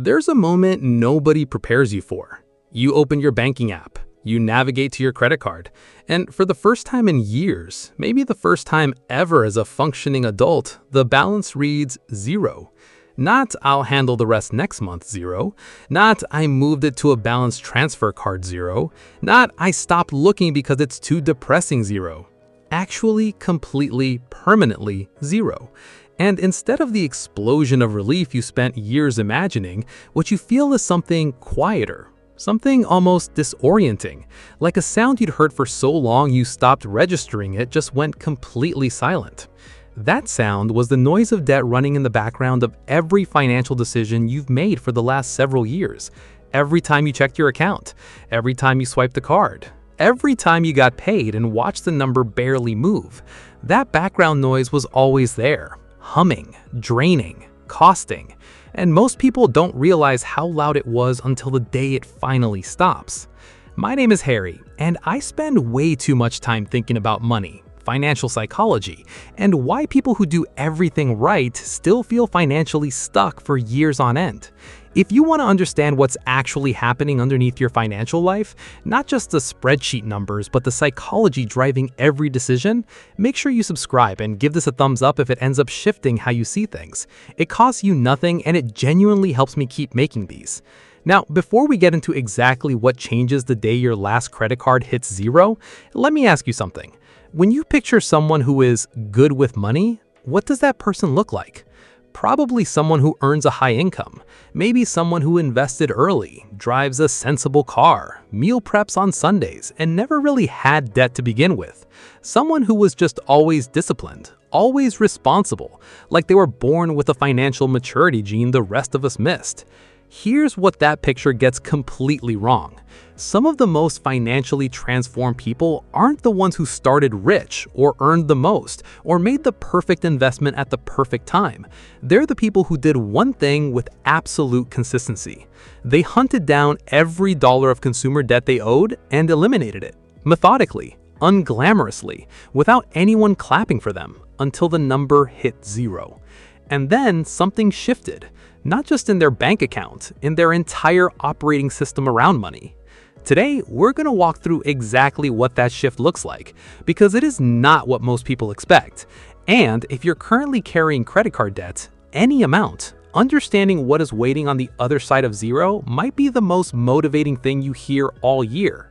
There's a moment nobody prepares you for. You open your banking app, you navigate to your credit card, and for the first time in years, maybe the first time ever as a functioning adult, the balance reads zero. Not "I'll handle the rest next month" zero, not "I moved it to a balance transfer card" zero, not "I stopped looking because it's too depressing" zero. Actually, completely, permanently zero. And instead of the explosion of relief you spent years imagining, what you feel is something quieter, something almost disorienting, like a sound you'd heard for so long you stopped registering it just went completely silent. That sound was the noise of debt running in the background of every financial decision you've made for the last several years. Every time you checked your account, every time you swiped the card, every time you got paid and watched the number barely move, that background noise was always there. Humming, draining, costing, and most people don't realize how loud it was until the day it finally stops. My name is Harry, and I spend way too much time thinking about money, financial psychology, and why people who do everything right still feel financially stuck for years on end. If you want to understand what's actually happening underneath your financial life, not just the spreadsheet numbers, but the psychology driving every decision, make sure you subscribe and give this a thumbs up if it ends up shifting how you see things. It costs you nothing, and it genuinely helps me keep making these. Now, before we get into exactly what changes the day your last credit card hits zero, let me ask you something. When you picture someone who is good with money, what does that person look like? Probably someone who earns a high income, maybe someone who invested early, drives a sensible car, meal preps on Sundays, and never really had debt to begin with. Someone who was just always disciplined, always responsible, like they were born with a financial maturity gene the rest of us missed. Here's what that picture gets completely wrong. Some of the most financially transformed people aren't the ones who started rich or earned the most or made the perfect investment at the perfect time. They're the people who did one thing with absolute consistency. They hunted down every dollar of consumer debt they owed and eliminated it, methodically, unglamorously, without anyone clapping for them, until the number hit zero. And then something shifted. Not just in their bank account, in their entire operating system around money. Today, we're going to walk through exactly what that shift looks like, because it is not what most people expect. And if you're currently carrying credit card debt, any amount, understanding what is waiting on the other side of zero might be the most motivating thing you hear all year.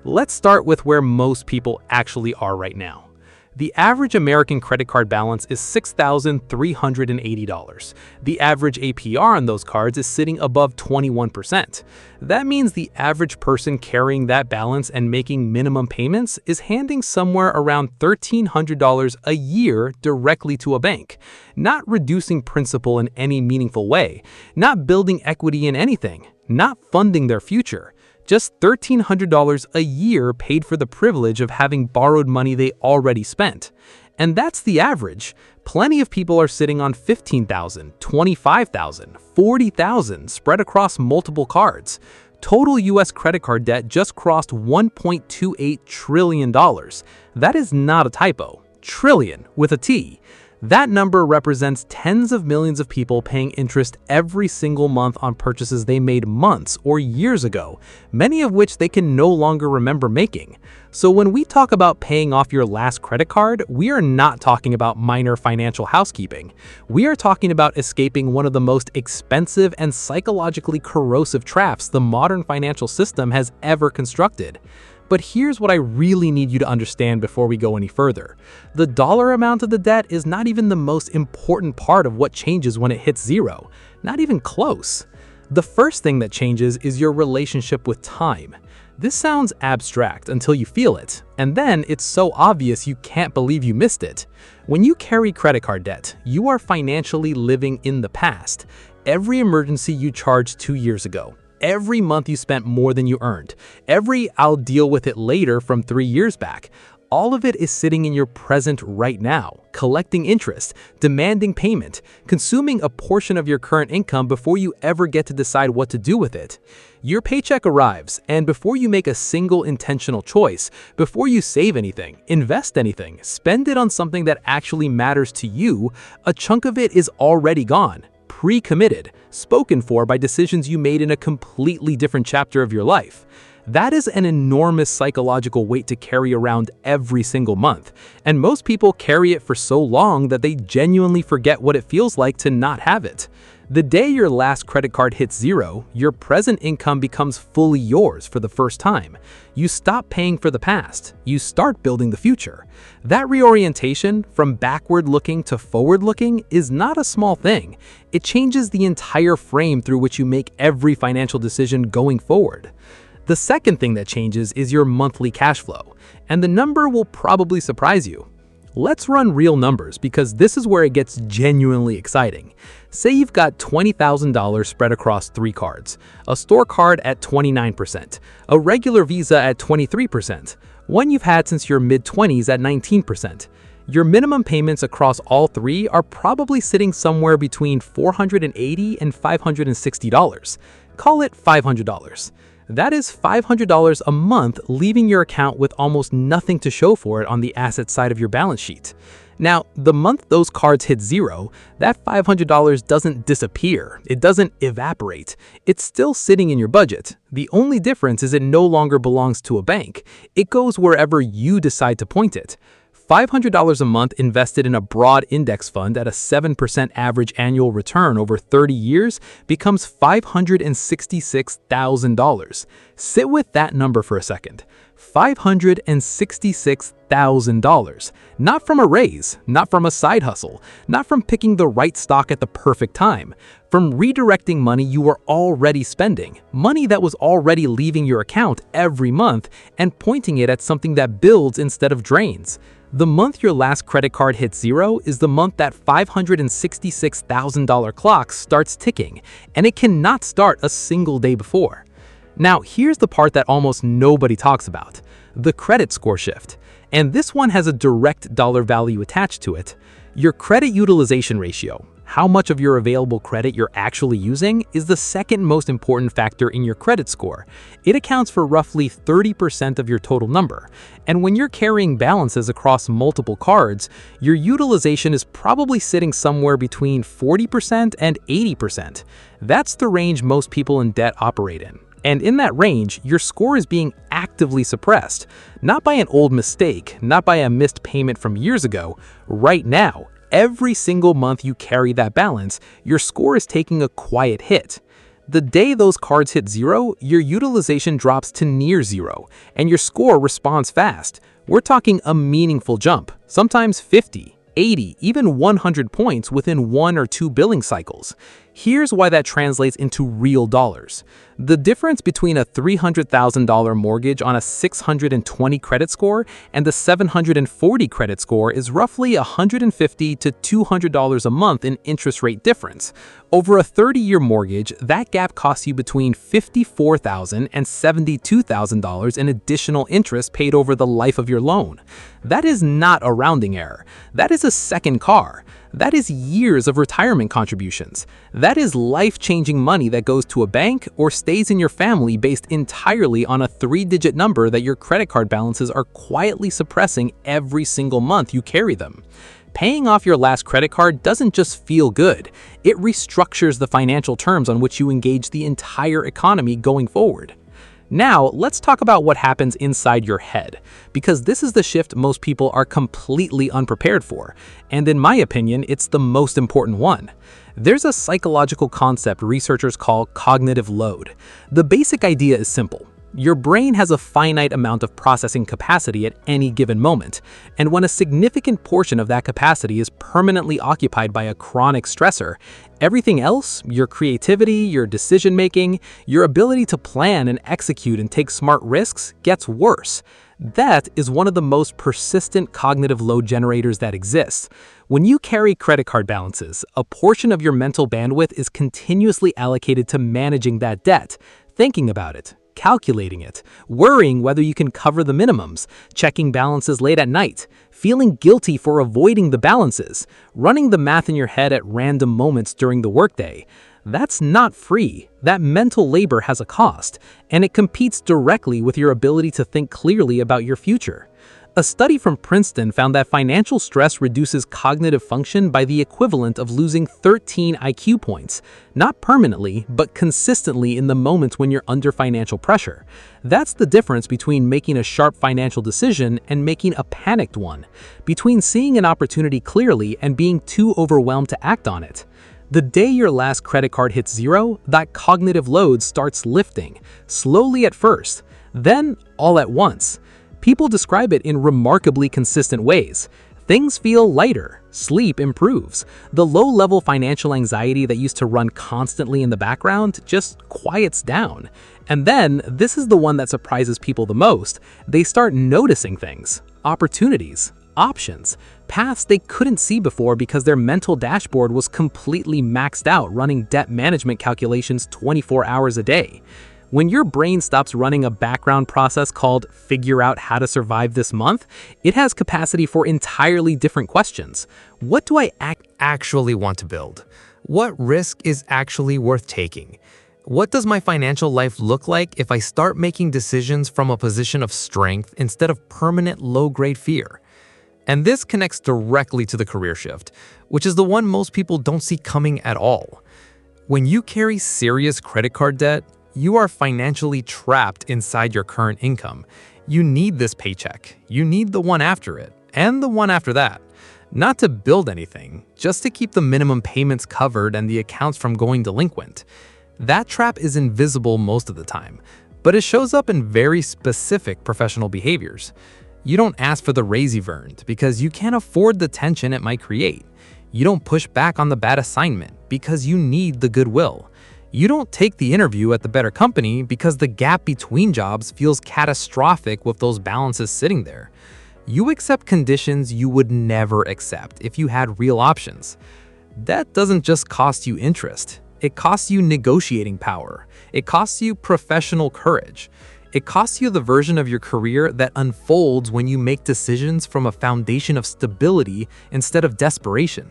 Let's start with where most people actually are right now. The average American credit card balance is $6,380. The average APR on those cards is sitting above 21%. That means the average person carrying that balance and making minimum payments is handing somewhere around $1,300 a year directly to a bank, not reducing principal in any meaningful way, not building equity in anything, not funding their future. Just $1,300 a year paid for the privilege of having borrowed money they already spent. And that's the average. Plenty of people are sitting on $15,000, $25,000, $40,000 spread across multiple cards. Total US credit card debt just crossed $1.28 trillion. That is not a typo. Trillion with a T. That number represents tens of millions of people paying interest every single month on purchases they made months or years ago, many of which they can no longer remember making. So when we talk about paying off your last credit card, we are not talking about minor financial housekeeping. We are talking about escaping one of the most expensive and psychologically corrosive traps the modern financial system has ever constructed. But here's what I really need you to understand before we go any further. The dollar amount of the debt is not even the most important part of what changes when it hits zero. Not even close. The first thing that changes is your relationship with time. This sounds abstract until you feel it, and then it's so obvious you can't believe you missed it. When you carry credit card debt, you are financially living in the past. Every emergency you charged 2 years ago, every month you spent more than you earned, every "I'll deal with it later" from 3 years back, all of it is sitting in your present right now, collecting interest, demanding payment, consuming a portion of your current income before you ever get to decide what to do with it. Your paycheck arrives, and before you make a single intentional choice, before you save anything, invest anything, spend it on something that actually matters to you, a chunk of it is already gone. pre-committed, spoken for by decisions you made in a completely different chapter of your life. That is an enormous psychological weight to carry around every single month, and most people carry it for so long that they genuinely forget what it feels like to not have it. The day your last credit card hits zero, your present income becomes fully yours for the first time. You stop paying for the past. You start building the future. That reorientation, from backward-looking to forward-looking, is not a small thing. It changes the entire frame through which you make every financial decision going forward. The second thing that changes is your monthly cash flow, and the number will probably surprise you. Let's run real numbers because this is where it gets genuinely exciting. Say you've got $20,000 spread across 3 cards, a store card at 29%, a regular Visa at 23%, one you've had since your mid-20s at 19%. Your minimum payments across all 3 are probably sitting somewhere between $480 and $560. Call it $500. That is $500 a month leaving your account with almost nothing to show for it on the asset side of your balance sheet. Now, the month those cards hit zero, that $500 doesn't disappear. It doesn't evaporate. It's still sitting in your budget. The only difference is it no longer belongs to a bank. It goes wherever you decide to point it. $500 a month invested in a broad index fund at a 7% average annual return over 30 years becomes $566,000. Sit with that number for a second. $566,000. Not from a raise, not from a side hustle, not from picking the right stock at the perfect time, from redirecting money you were already spending, money that was already leaving your account every month, and pointing it at something that builds instead of drains. The month your last credit card hits zero is the month that $566,000 clock starts ticking, and it cannot start a single day before. Now, here's the part that almost nobody talks about: the credit score shift. And this one has a direct dollar value attached to it. Your credit utilization ratio, how much of your available credit you're actually using, is the second most important factor in your credit score. It accounts for roughly 30% of your total number. And when you're carrying balances across multiple cards, your utilization is probably sitting somewhere between 40% and 80%. That's the range most people in debt operate in. And in that range, your score is being actively suppressed, not by an old mistake, not by a missed payment from years ago. Right now, every single month you carry that balance, your score is taking a quiet hit. The day those cards hit zero, your utilization drops to near zero, and your score responds fast. We're talking a meaningful jump, sometimes 50, 80, even 100 points within 1 or 2 billing cycles. Here's why that translates into real dollars. The difference between a $300,000 mortgage on a 620 credit score and the 740 credit score is roughly $150 to $200 a month in interest rate difference. Over a 30-year mortgage, that gap costs you between $54,000 and $72,000 in additional interest paid over the life of your loan. That is not a rounding error. That is a second car. That is years of retirement contributions. That is life-changing money that goes to a bank or stays in your family based entirely on a 3-digit number that your credit card balances are quietly suppressing every single month you carry them. Paying off your last credit card doesn't just feel good. It restructures the financial terms on which you engage the entire economy going forward. Now, let's talk about what happens inside your head, because this is the shift most people are completely unprepared for, and in my opinion, it's the most important one. There's a psychological concept researchers call cognitive load. The basic idea is simple. Your brain has a finite amount of processing capacity at any given moment, and when a significant portion of that capacity is permanently occupied by a chronic stressor, everything else, your creativity, your decision-making, your ability to plan and execute and take smart risks, gets worse. That is one of the most persistent cognitive load generators that exists. When you carry credit card balances, a portion of your mental bandwidth is continuously allocated to managing that debt, thinking about it, calculating it, worrying whether you can cover the minimums, checking balances late at night, feeling guilty for avoiding the balances, running the math in your head at random moments during the workday. That's not free. That mental labor has a cost, and it competes directly with your ability to think clearly about your future. A study from Princeton found that financial stress reduces cognitive function by the equivalent of losing 13 IQ points, not permanently, but consistently in the moments when you're under financial pressure. That's the difference between making a sharp financial decision and making a panicked one, between seeing an opportunity clearly and being too overwhelmed to act on it. The day your last credit card hits zero, that cognitive load starts lifting, slowly at first, then all at once. People describe it in remarkably consistent ways. Things feel lighter, sleep improves, the low-level financial anxiety that used to run constantly in the background just quiets down. And then, this is the one that surprises people the most, they start noticing things, opportunities, options, paths they couldn't see before because their mental dashboard was completely maxed out running debt management calculations 24 hours a day. When your brain stops running a background process called figure out how to survive this month, it has capacity for entirely different questions. What do I actually want to build? What risk is actually worth taking? What does my financial life look like if I start making decisions from a position of strength instead of permanent low-grade fear? And this connects directly to the career shift, which is the one most people don't see coming at all. When you carry serious credit card debt, you are financially trapped inside your current income. You need this paycheck. You need the one after it, and the one after that. Not to build anything, just to keep the minimum payments covered and the accounts from going delinquent. That trap is invisible most of the time, but it shows up in very specific professional behaviors. You don't ask for the raise you've earned because you can't afford the tension it might create. You don't push back on the bad assignment because you need the goodwill. You don't take the interview at the better company because the gap between jobs feels catastrophic with those balances sitting there. You accept conditions you would never accept if you had real options. That doesn't just cost you interest. It costs you negotiating power. It costs you professional courage. It costs you the version of your career that unfolds when you make decisions from a foundation of stability instead of desperation.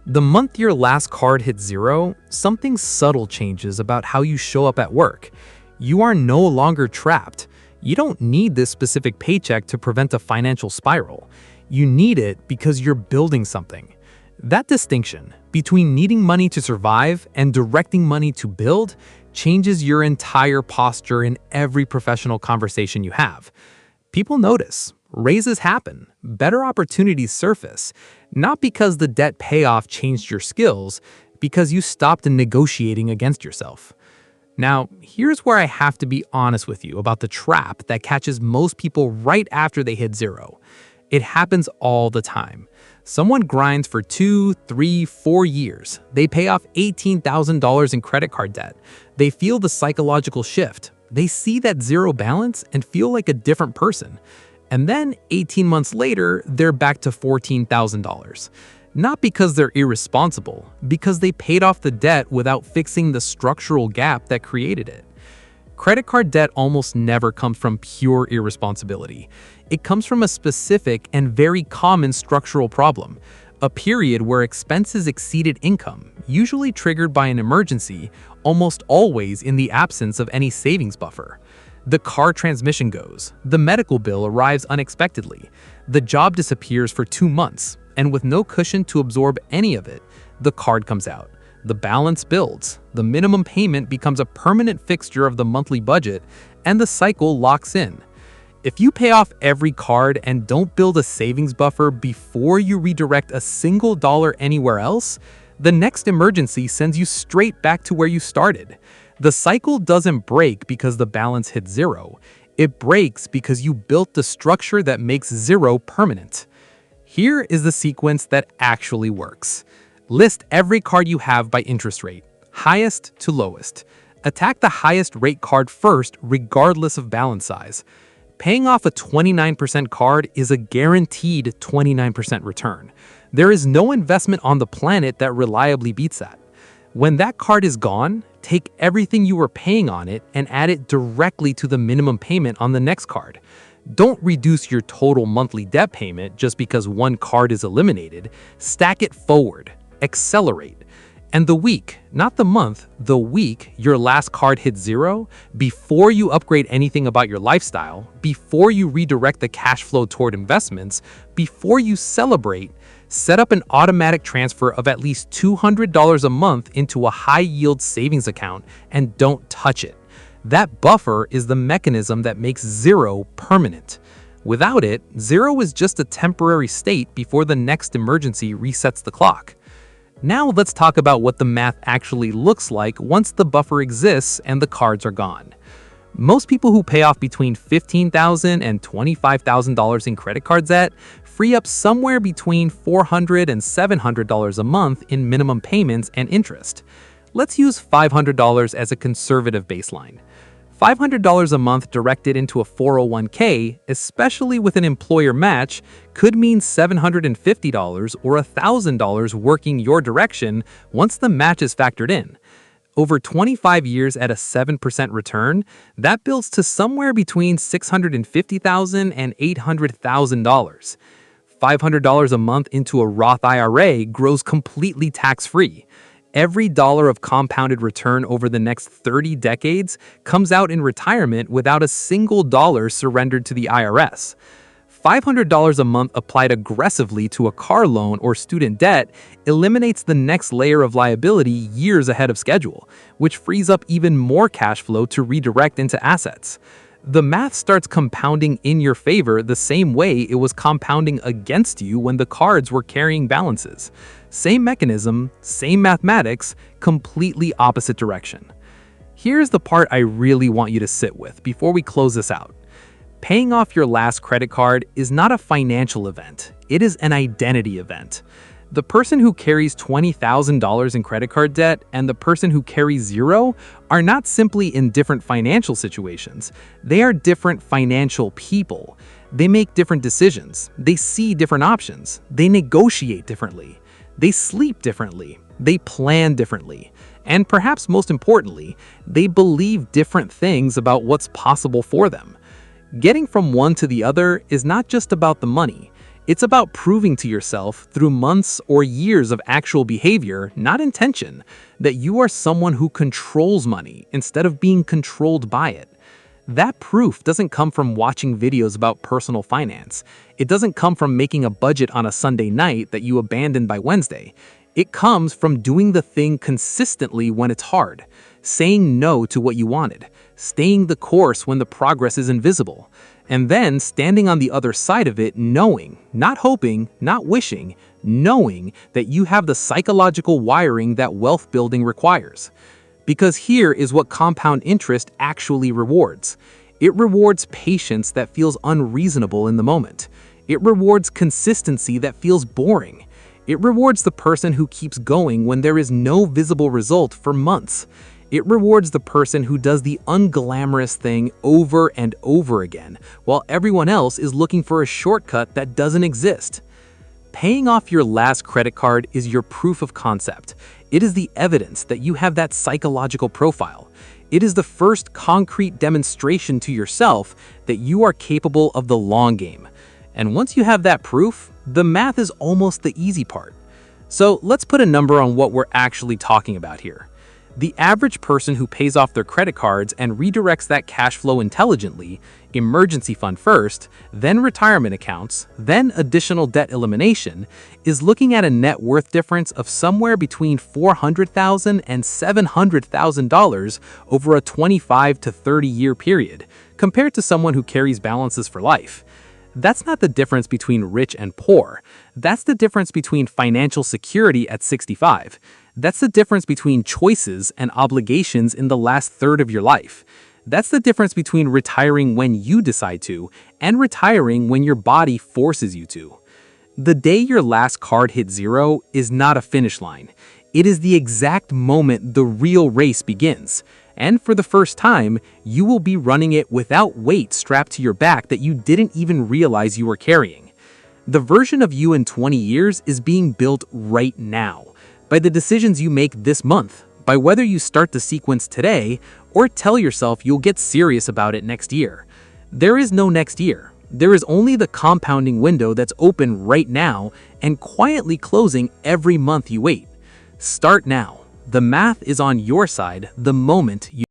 The month your last card hits zero, something subtle changes about how you show up at work. You are no longer trapped. You don't need this specific paycheck to prevent a financial spiral. You need it because you're building something. That distinction between needing money to survive and directing money to build changes your entire posture in every professional conversation you have. People notice. Raises happen, better opportunities surface, not because the debt payoff changed your skills, because you stopped negotiating against yourself. Now, here's where I have to be honest with you about the trap that catches most people right after they hit zero. It happens all the time. Someone grinds for 2, 3, 4 years. They pay off $18,000 in credit card debt. They feel the psychological shift. They see that zero balance and feel like a different person. And then 18 months later, they're back to $14,000. Not because they're irresponsible, because they paid off the debt without fixing the structural gap that created it. Credit card debt almost never comes from pure irresponsibility. It comes from a specific and very common structural problem, a period where expenses exceeded income, usually triggered by an emergency, almost always in the absence of any savings buffer. The car transmission goes, the medical bill arrives unexpectedly, the job disappears for 2 months, and with no cushion to absorb any of it, the card comes out. The balance builds, the minimum payment becomes a permanent fixture of the monthly budget, and the cycle locks in. If you pay off every card and don't build a savings buffer before you redirect a single dollar anywhere else, the next emergency sends you straight back to where you started. The cycle doesn't break because the balance hit zero. It breaks because you built the structure that makes zero permanent. Here is the sequence that actually works. List every card you have by interest rate, highest to lowest. Attack the highest rate card first, regardless of balance size. Paying off a 29% card is a guaranteed 29% return. There is no investment on the planet that reliably beats that. When that card is gone, take everything you were paying on it and add it directly to the minimum payment on the next card. Don't reduce your total monthly debt payment just because one card is eliminated. Stack it forward. Accelerate. And the week, not the month, the week your last card hits zero, before you upgrade anything about your lifestyle, before you redirect the cash flow toward investments, before you celebrate, set up an automatic transfer of at least $200 a month into a high-yield savings account and don't touch it. That buffer is the mechanism that makes zero permanent. Without it, zero is just a temporary state before the next emergency resets the clock. Now let's talk about what the math actually looks like once the buffer exists and the cards are gone. Most people who pay off between $15,000 and $25,000 in credit card debt free up somewhere between $400 and $700 a month in minimum payments and interest. Let's use $500 as a conservative baseline. $500 a month directed into a 401k, especially with an employer match, could mean $750 or $1,000 working your direction once the match is factored in. Over 25 years at a 7% return, that builds to somewhere between $650,000 and $800,000. $500 a month into a Roth IRA grows completely tax-free. Every dollar of compounded return over the next 30 decades comes out in retirement without a single dollar surrendered to the IRS. $500 a month applied aggressively to a car loan or student debt eliminates the next layer of liability years ahead of schedule, which frees up even more cash flow to redirect into assets. The math starts compounding in your favor the same way it was compounding against you when the cards were carrying balances. Same mechanism, same mathematics, completely opposite direction. Here's the part I really want you to sit with before we close this out. Paying off your last credit card is not a financial event, it is an identity event. The person who carries $20,000 in credit card debt and the person who carries zero are not simply in different financial situations. They are different financial people. They make different decisions. They see different options. They negotiate differently. They sleep differently. They plan differently. And perhaps most importantly, they believe different things about what's possible for them. Getting from one to the other is not just about the money. It's about proving to yourself through months or years of actual behavior, not intention, that you are someone who controls money instead of being controlled by it. That proof doesn't come from watching videos about personal finance. It doesn't come from making a budget on a Sunday night that you abandon by Wednesday. It comes from doing the thing consistently when it's hard, saying no to what you wanted, staying the course when the progress is invisible, and then standing on the other side of it knowing, not hoping, not wishing, knowing that you have the psychological wiring that wealth building requires. Because here is what compound interest actually rewards. It rewards patience that feels unreasonable in the moment. It rewards consistency that feels boring. It rewards the person who keeps going when there is no visible result for months. It rewards the person who does the unglamorous thing over and over again, while everyone else is looking for a shortcut that doesn't exist. Paying off your last credit card is your proof of concept. It is the evidence that you have that psychological profile. It is the first concrete demonstration to yourself that you are capable of the long game. And once you have that proof, the math is almost the easy part. So let's put a number on what we're actually talking about here. The average person who pays off their credit cards and redirects that cash flow intelligently, emergency fund first, then retirement accounts, then additional debt elimination, is looking at a net worth difference of somewhere between $400,000 and $700,000 over a 25 to 30 year period, compared to someone who carries balances for life. That's not the difference between rich and poor. That's the difference between financial security at 65. That's the difference between choices and obligations in the last third of your life. That's the difference between retiring when you decide to and retiring when your body forces you to. The day your last card hits zero is not a finish line. It is the exact moment the real race begins. And for the first time, you will be running it without weight strapped to your back that you didn't even realize you were carrying. The version of you in 20 years is being built right now, by the decisions you make this month, by whether you start the sequence today or tell yourself you'll get serious about it next year. There is no next year. There is only the compounding window that's open right now and quietly closing every month you wait. Start now. The math is on your side the moment you